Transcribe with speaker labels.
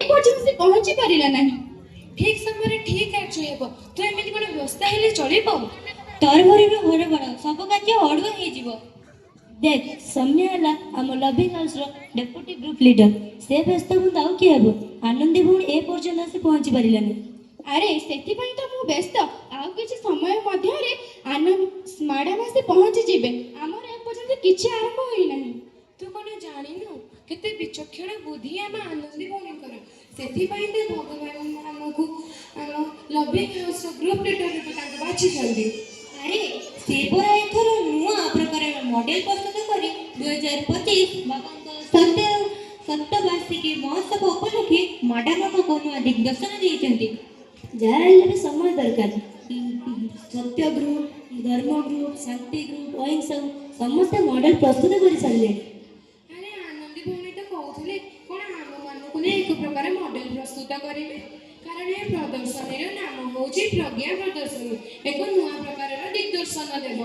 Speaker 1: ପର୍ଯ୍ୟନ୍ତ ସେ ପହଞ୍ଚି ପାରିଲା ନାହିଁ।
Speaker 2: ଠିକ୍ ସମୟରେ ଠିକ୍ କାର୍ଯ୍ୟ ହେବ। ତୁ ଏମିତି କ'ଣ ବ୍ୟସ୍ତ ହେଲେ ଚଳିବ?
Speaker 3: ତରଭରରେ ହରବର ସବୁ କାର୍ଯ୍ୟ ଅଡୁଆ ହେଇଯିବ। ଦେଖ ସୌମ୍ୟ ହେଲା ଆମ ଲଭିଂ ହାଉସର ଡେପୁଟି ଗ୍ରୁପ ଲିଡର। ସେ ବ୍ୟସ୍ତ ହୁଅନ୍ତୁ ଆଉ କିଏ ହେବ? ଆନନ୍ଦୀ ଭଉଣୀ ଏ ପର୍ଯ୍ୟନ୍ତ ଆସି ପହଞ୍ଚି ପାରିଲାନି।
Speaker 1: ଆରେ ସେଥିପାଇଁ ତ ମୁଁ ବ୍ୟସ୍ତ। ଆଉ କିଛି ସମୟ ମଧ୍ୟରେ ମ୍ୟାଡାମ ଆସି ପହଞ୍ଚିଯିବେ। ଆମର ଏପର୍ଯ୍ୟନ୍ତ କିଛି ଆରମ୍ଭ ହୋଇନାହିଁ।
Speaker 2: ତୁ କ'ଣ ଜାଣିନୁ କେତେ ବିଚକ୍ଷଣ ବୁଦ୍ଧି ଆମ ଆନନ୍ଦୀ ଭଉଣୀଙ୍କର? ସେଥିପାଇଁ ତ ଭଗବାନ ଆମକୁ ଆମ ଲଭିଂ ହାଉସର ଗ୍ରୁପ ଲିଡର ରୂପେ ତାଙ୍କୁ ବାଛିଛନ୍ତି।
Speaker 3: ଆରେ ସେ ପରା ଏଥର ନୂଆ ପ୍ରକାରର ମଡେଲ ପ୍ରସ୍ତୁତ କରି 2025 ବାବାଙ୍କ ଶତବାର୍ଷିକୀ ମହୋତ୍ସବ ଉପଲକ୍ଷେ ମ୍ୟାଡାମଙ୍କୁ ନୂଆ ଦିଗ୍ଦର୍ଶନ ଦେଇଛନ୍ତି। ଯାହା ହେଲେ ବି ସମୟ ଦରକାର। ସତ୍ୟ ଗ୍ରୁପ, ଧର୍ମ ଗ୍ରୁପ, ଶାନ୍ତି ଗ୍ରୁପ, ଅହିଂସା ସମସ୍ତେ ମଡେଲ ପ୍ରସ୍ତୁତ କରି ସାରିଲେଣି।
Speaker 2: ଆରେ ଆନନ୍ଦୀ ଭଉଣୀ ତ କହୁଥିଲେ କ'ଣ ଆମମାନଙ୍କୁ ନେଇ ଏକ ପ୍ରକାର ମଡେଲ ପ୍ରସ୍ତୁତ କରିବେ। କାରଣ ଏ ପ୍ରଦର୍ଶନୀର ନାମ ହେଉଛି ପ୍ରଜ୍ଞା ପ୍ରଦର୍ଶନୀ। ଏକ ନୂଆ ପ୍ରକାରର ଦିଗ୍ଦର୍ଶନ ଦେବ।